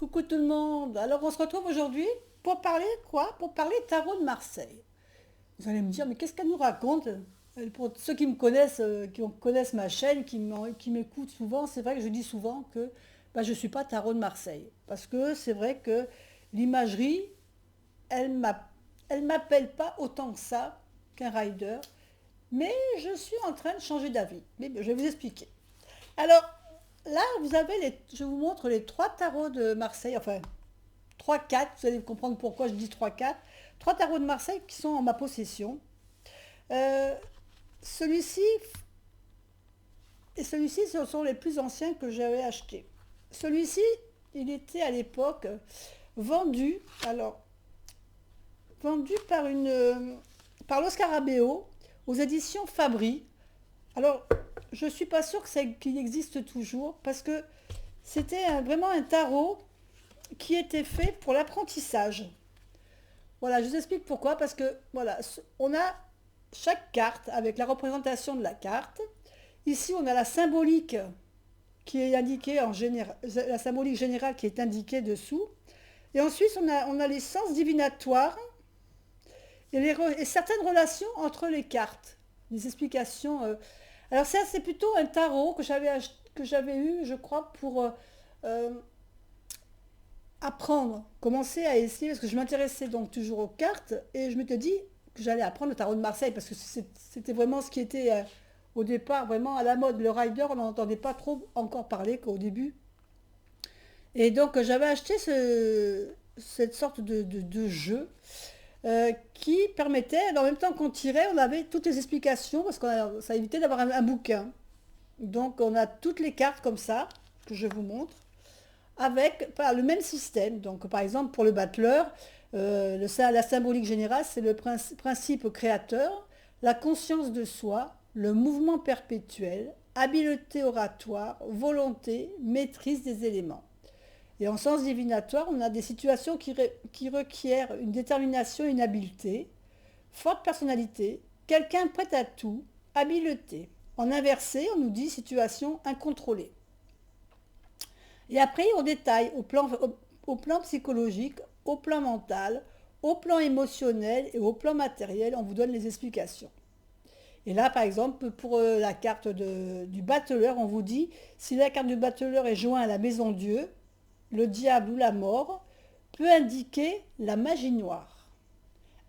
Coucou tout le monde. Alors on se retrouve aujourd'hui pour parler quoi? Pour parler tarot de Marseille. Vous allez me dire, mais qu'est-ce qu'elle nous raconte? Pour ceux qui me connaissent, connaissent ma chaîne, qui m'écoutent souvent, c'est vrai que je dis souvent que bah, je ne suis pas tarot de Marseille. Parce que c'est vrai que l'imagerie, elle m'appelle pas autant que ça qu'un rider. Mais je suis en train de changer d'avis. Mais je vais vous expliquer. Alors, là, je vous montre les trois tarots de Marseille, enfin trois quatre, vous allez comprendre pourquoi je dis trois quatre. Trois tarots de Marseille qui sont en ma possession. Euh, celui-ci et celui-ci, ce sont les plus anciens que j'avais achetés. Celui-ci, il était à l'époque vendu, alors vendu par l'Oscar Abéo aux éditions Fabry. Alors, je ne suis pas sûre qu'il existe toujours parce que c'était vraiment un tarot qui était fait pour l'apprentissage. Voilà, je vous explique pourquoi. Parce que, voilà, on a chaque carte avec la représentation de la carte. Ici, on a la symbolique qui est indiquée en général, la symbolique générale qui est indiquée dessous. Et ensuite, on a les sens divinatoires et certaines relations entre les cartes. Des explications. Alors ça, c'est plutôt un tarot que j'avais eu, je crois, pour euh, apprendre, commencer à essayer, parce que je m'intéressais donc toujours aux cartes, et je m'étais dit que j'allais apprendre le tarot de Marseille, parce que c'était vraiment ce qui était au départ vraiment à la mode. Le rider, on n'en entendait pas trop encore parler qu'au début. Et donc j'avais acheté cette sorte de jeu qui permettait, en même temps qu'on tirait, on avait toutes les explications, parce que ça évitait d'avoir un bouquin. Donc on a toutes les cartes comme ça, que je vous montre avec le même système. Donc, par exemple, pour le battleur, la symbolique générale, c'est le principe créateur, la conscience de soi, le mouvement perpétuel, habileté oratoire, volonté, maîtrise des éléments. Et en sens divinatoire, on a des situations qui requièrent une détermination et une habileté, forte personnalité, quelqu'un prêt à tout, habileté. En inversé, on nous dit situation incontrôlée. Et après, on détaille au plan psychologique, au plan mental, au plan émotionnel et au plan matériel, on vous donne les explications. Et là, par exemple, pour la carte du battleur, on vous dit, si la carte du battleur est jointe à la maison Dieu, le diable ou la mort, peut indiquer la magie noire.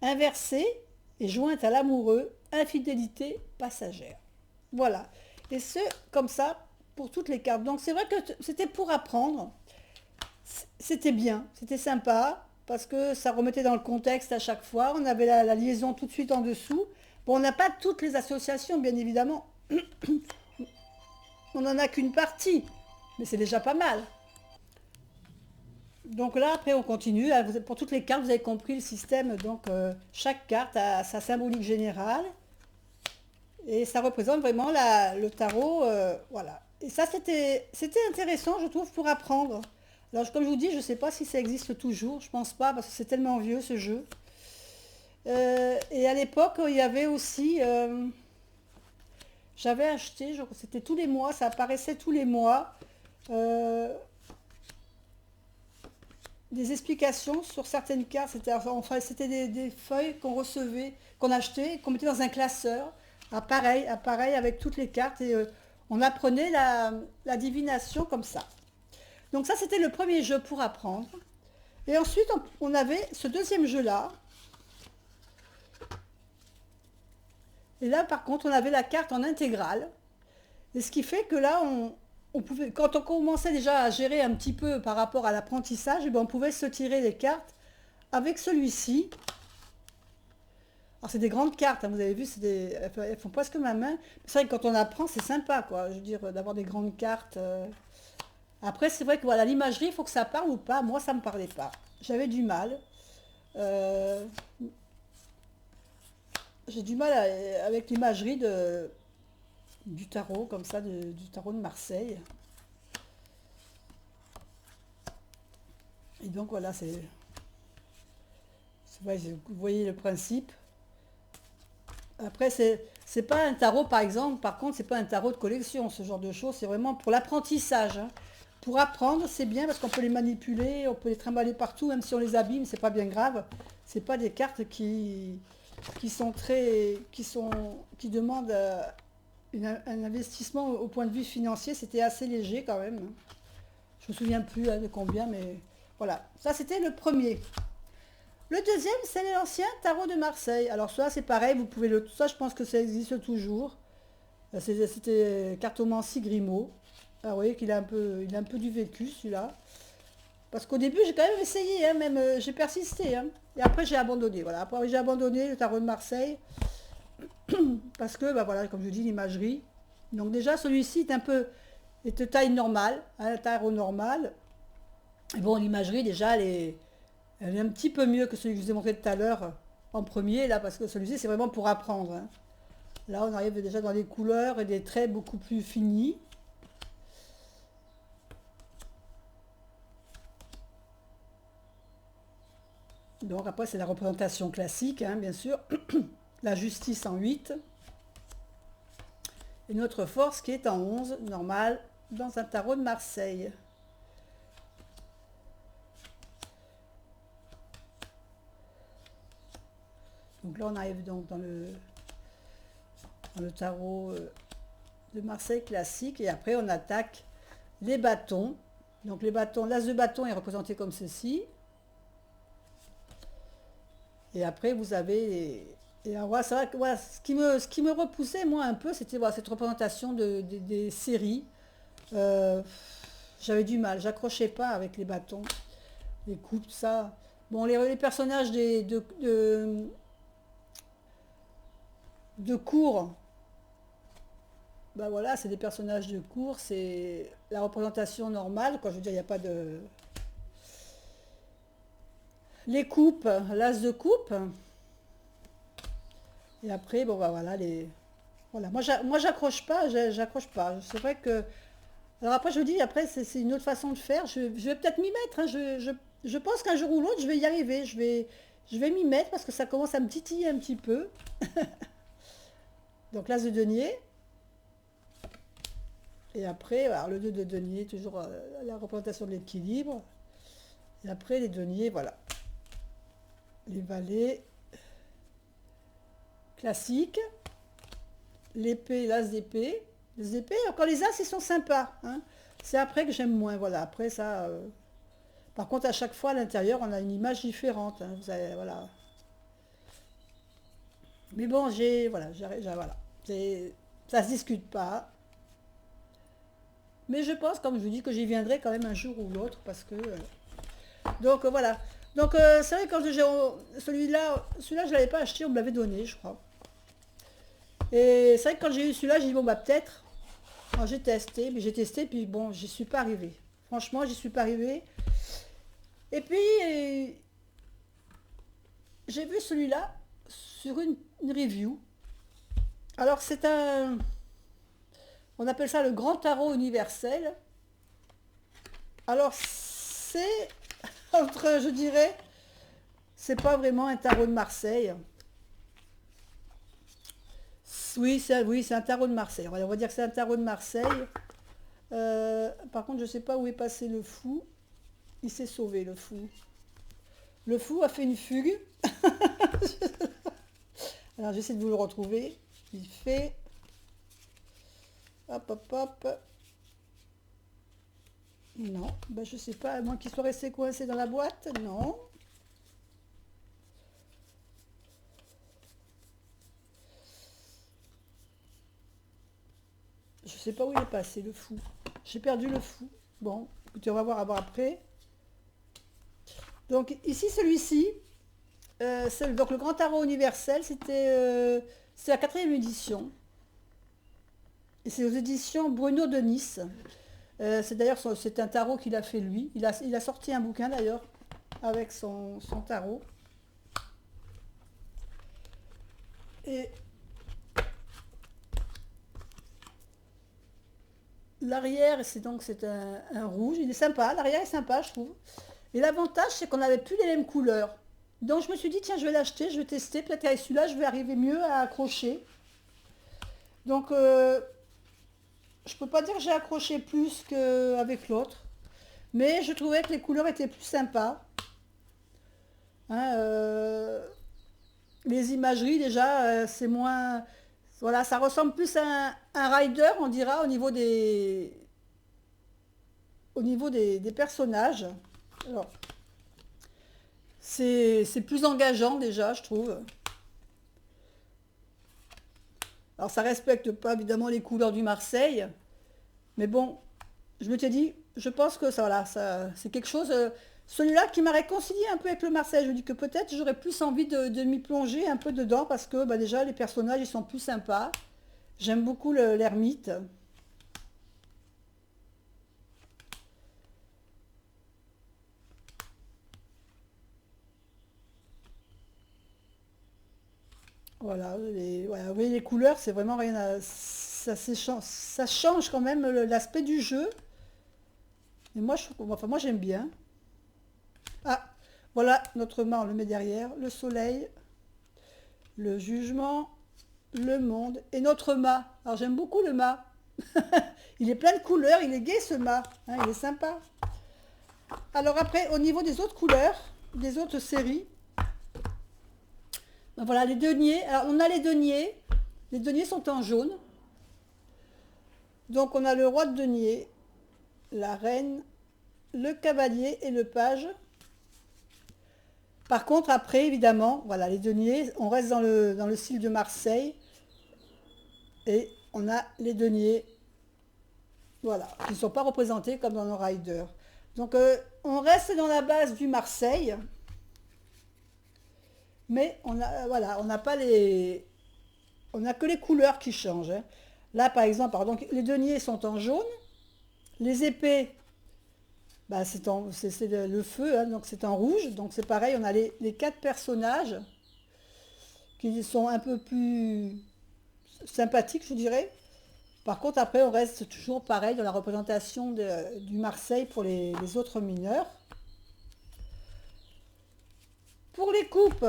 Inversée est jointe à l'amoureux, infidélité passagère. Voilà. Et ce, comme ça, pour toutes les cartes. Donc c'est vrai que c'était pour apprendre. C'était bien, c'était sympa, parce que ça remettait dans le contexte à chaque fois. On avait la liaison tout de suite en dessous. Bon, on n'a pas toutes les associations, bien évidemment. On n'en a qu'une partie, mais c'est déjà pas mal. Donc là, après, on continue. Pour toutes les cartes, vous avez compris le système. Donc, chaque carte a sa symbolique générale. Et ça représente vraiment le tarot. Voilà. Et ça, c'était intéressant, je trouve, pour apprendre. Alors, comme je vous dis, je ne sais pas si ça existe toujours. Je pense pas, parce que c'est tellement vieux, ce jeu. Et à l'époque, il y avait aussi... j'avais acheté, c'était tous les mois, ça apparaissait tous les mois. euh, des explications sur certaines cartes. C'était des feuilles qu'on recevait, qu'on achetait, qu'on mettait dans un classeur, pareil avec toutes les cartes, et on apprenait la divination comme ça. Donc ça, c'était le premier jeu pour apprendre. Et ensuite, on avait ce deuxième jeu-là. Et là, par contre, on avait la carte en intégrale. Et ce qui fait que là, on pouvait, quand on commençait déjà à gérer un petit peu par rapport à l'apprentissage, eh ben, on pouvait se tirer les cartes avec celui-ci. Alors c'est des grandes cartes, hein, vous avez vu, elles font presque ma main. C'est vrai que quand on apprend, c'est sympa, quoi. Je veux dire, d'avoir des grandes cartes. Après, c'est vrai que voilà, l'imagerie, il faut que ça parle ou pas. Moi, ça ne me parlait pas. J'avais du mal. Euh, j'ai du mal avec l'imagerie du tarot, comme ça, du tarot de Marseille. Et donc voilà, vous voyez le principe. Après, c'est pas un tarot, par exemple, par contre, c'est pas un tarot de collection, ce genre de choses, c'est vraiment pour l'apprentissage, hein. Pour apprendre, c'est bien parce qu'on peut les manipuler, on peut les trimballer partout, même si on les abîme, c'est pas bien grave. C'est pas des cartes qui sont très, qui demandent un investissement au point de vue financier. C'était assez léger quand même. Je me souviens plus de combien, mais voilà. Ça, c'était le premier. Le deuxième, c'est l'ancien tarot de Marseille. Alors ça, c'est pareil, vous pouvez le... Ça, je pense que ça existe toujours. C'était Cartomancie Grimaud. Ah oui, il a un peu du vécu, celui-là. Parce qu'au début, j'ai quand même essayé, hein, même j'ai persisté. Hein. Et après, j'ai abandonné. Voilà. Après, j'ai abandonné le tarot de Marseille. Parce que, bah voilà, comme je dis, l'imagerie. Donc déjà, celui-ci est de taille normale, hein, tarot normal. Et bon, l'imagerie, déjà, elle est un petit peu mieux que celui que je vous ai montré tout à l'heure en premier, là, parce que celui-ci, c'est vraiment pour apprendre. Hein. Là, on arrive déjà dans des couleurs et des traits beaucoup plus finis. Donc après, c'est la représentation classique, hein, bien sûr. La justice en 8. Et notre force qui est en 11, normal, dans un tarot de Marseille. Donc là, on arrive donc dans le tarot de Marseille classique. Et après, on attaque les bâtons. Donc les bâtons, l'as de bâton est représenté comme ceci. Et après, vous avez... Et alors, voilà, c'est vrai que voilà, ce qui me repoussait, moi, un peu, c'était voilà, cette représentation des séries. Euh, J'avais du mal, j'accrochais pas avec les bâtons, les coupes, tout ça. Bon, les personnages de cours, bah voilà, c'est des personnages de cours, c'est la représentation normale, quoi. Je veux dire, il n'y a pas de... Les coupes, l'as de coupe. Et après, bon, bah voilà, Voilà, moi j'accroche pas, j'accroche pas. C'est vrai que... Alors après, je dis, après, c'est une autre façon de faire. Je vais peut-être m'y mettre. Hein. Je pense qu'un jour ou l'autre, je vais y arriver. Je vais m'y mettre parce que ça commence à me titiller un petit peu. Donc l'as de denier. Et après, alors, le 2 de denier, toujours la représentation de l'équilibre. Et après, les deniers, voilà. Les valets classiques. L'épée, l'as d'épée. Les épées, encore les as, ils sont sympas. Hein. C'est après que j'aime moins. Voilà, après ça... Par contre, à chaque fois, à l'intérieur, on a une image différente. Hein. Vous avez, voilà. Mais bon, voilà, voilà. Ça se discute pas. Mais je pense, comme je vous dis, que j'y viendrai quand même un jour ou l'autre, parce que... Donc voilà. Donc c'est vrai que quand celui-là, je ne l'avais pas acheté, on me l'avait donné, je crois. Et c'est vrai que quand j'ai eu celui-là, j'ai dit, bon, bah peut-être. Alors, j'ai testé, puis bon, j'y suis pas arrivée. Franchement, j'y suis pas arrivée. Et puis, j'ai vu celui-là sur une review. Alors, on appelle ça le grand tarot universel. Alors, c'est, entre, je dirais, c'est pas vraiment un tarot de Marseille. Oui, c'est un tarot de Marseille. On va dire que c'est un tarot de Marseille. Par contre, je ne sais pas où est passé le fou. Il s'est sauvé, le fou. Le fou a fait une fugue. Alors, j'essaie de vous le retrouver. Il fait... Hop, hop, hop. Non, ben, je ne sais pas, à moins qu'il soit resté coincé dans la boîte. Non. Je ne sais pas où il est passé, le fou. J'ai perdu le fou. Bon, écoutez, on va voir après. Donc ici, celui-ci, donc le Grand Tarot Universel, c'est la 4e édition. Et c'est aux éditions Bruno de Nice. C'est d'ailleurs c'est un tarot qu'il a fait lui. Il a sorti un bouquin d'ailleurs avec son tarot. Et l'arrière, c'est un rouge. Il est sympa, l'arrière est sympa, je trouve. Et l'avantage, c'est qu'on n'avait plus les mêmes couleurs. Donc je me suis dit, tiens, je vais l'acheter, je vais tester. Peut-être qu'avec celui-là, je vais arriver mieux à accrocher. Donc, je peux pas dire que j'ai accroché plus qu'avec l'autre. Mais je trouvais que les couleurs étaient plus sympas. Hein, les imageries déjà, c'est moins... Voilà, ça ressemble plus à un rider, on dira, au niveau des personnages. Alors, c'est plus engageant déjà, je trouve. Alors ça respecte pas évidemment les couleurs du Marseille, mais bon, je me suis dit, je pense que ça, voilà, ça, c'est quelque chose, celui-là qui m'a réconcilié un peu avec le Marseille. Je me dis que peut-être j'aurais plus envie de m'y plonger un peu dedans parce que bah, déjà les personnages ils sont plus sympas. J'aime beaucoup l'ermite. Voilà, vous voyez, les couleurs, c'est vraiment rien à... Ça change quand même l'aspect du jeu. Et moi, enfin, moi j'aime bien. Ah, voilà, notre mât, on le met derrière. Le soleil, le jugement, le monde et notre mât. Alors j'aime beaucoup le mât. Il est plein de couleurs, il est gai ce mât. Hein, il est sympa. Alors après, au niveau des autres couleurs, des autres séries, ben voilà, les deniers. Alors on a les deniers. Les deniers sont en jaune. Donc on a le roi de denier, la reine, le cavalier et le page. Par contre, après, évidemment, voilà, les deniers, on reste dans le style de Marseille. Et on a les deniers, voilà, qui ne sont pas représentés comme dans nos riders. Donc, on reste dans la base du Marseille. Mais voilà, on n'a pas les... On n'a que les couleurs qui changent. Hein. Là, par exemple, pardon, les deniers sont en jaune. Les épées, bah, c'est le feu, hein, donc c'est en rouge. Donc c'est pareil, on a les quatre personnages qui sont un peu plus sympathiques, je dirais. Par contre, après, on reste toujours pareil dans la représentation du Marseille pour les autres mineurs. Pour les coupes,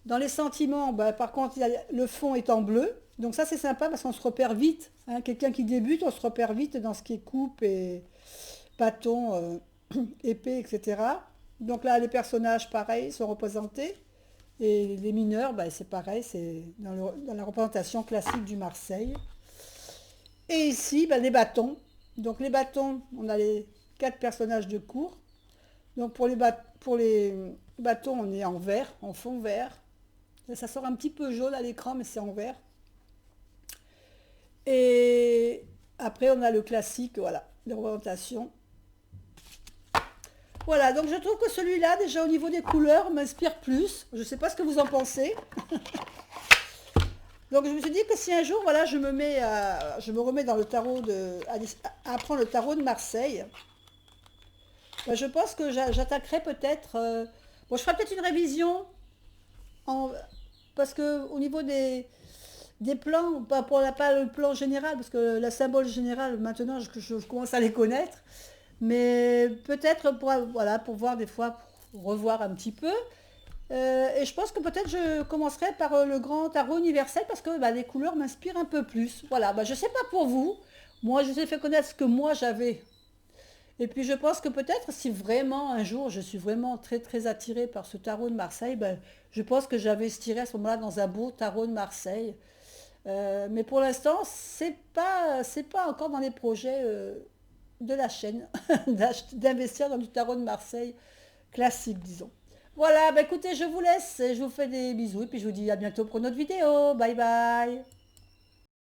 dans les sentiments, bah, par contre, le fond est en bleu. Donc ça, c'est sympa parce qu'on se repère vite. Hein. Quelqu'un qui débute, on se repère vite dans ce qui est coupe et bâton, épée, etc. Donc là, les personnages, pareil, sont représentés. Et les mineurs, bah, c'est pareil, c'est dans la représentation classique du Marseille. Et ici, bah, les bâtons. Donc les bâtons, on a les quatre personnages de cours. Donc pour les bâtons, on est en vert, en fond vert. Là, ça sort un petit peu jaune à l'écran, mais c'est en vert. Et après, on a le classique, voilà, les représentations. Voilà, donc je trouve que celui-là, déjà au niveau des couleurs, m'inspire plus. Je ne sais pas ce que vous en pensez. Donc je me suis dit que si un jour, voilà, je me remets dans le tarot à apprendre le tarot de Marseille, ben, je pense que j'attaquerai peut-être. Bon, je ferai peut-être une révision en, parce que au niveau des plans, pas le plan général, parce que la symbole générale, maintenant, je commence à les connaître, mais peut-être voilà, pour voir des fois, pour revoir un petit peu. Et je pense que peut-être je commencerai par le grand tarot universel parce que bah, les couleurs m'inspirent un peu plus. Voilà, bah, je ne sais pas pour vous. Moi, je vous ai fait connaître ce que moi j'avais. Et puis je pense que peut-être si vraiment un jour je suis vraiment très très attirée par ce tarot de Marseille, ben, je pense que j'investirai à ce moment-là dans un beau tarot de Marseille. Mais pour l'instant, c'est pas encore dans les projets de la chaîne d'investir dans du tarot de Marseille classique, disons. Voilà, bah écoutez, je vous laisse, je vous fais des bisous et puis je vous dis à bientôt pour une autre vidéo. Bye bye.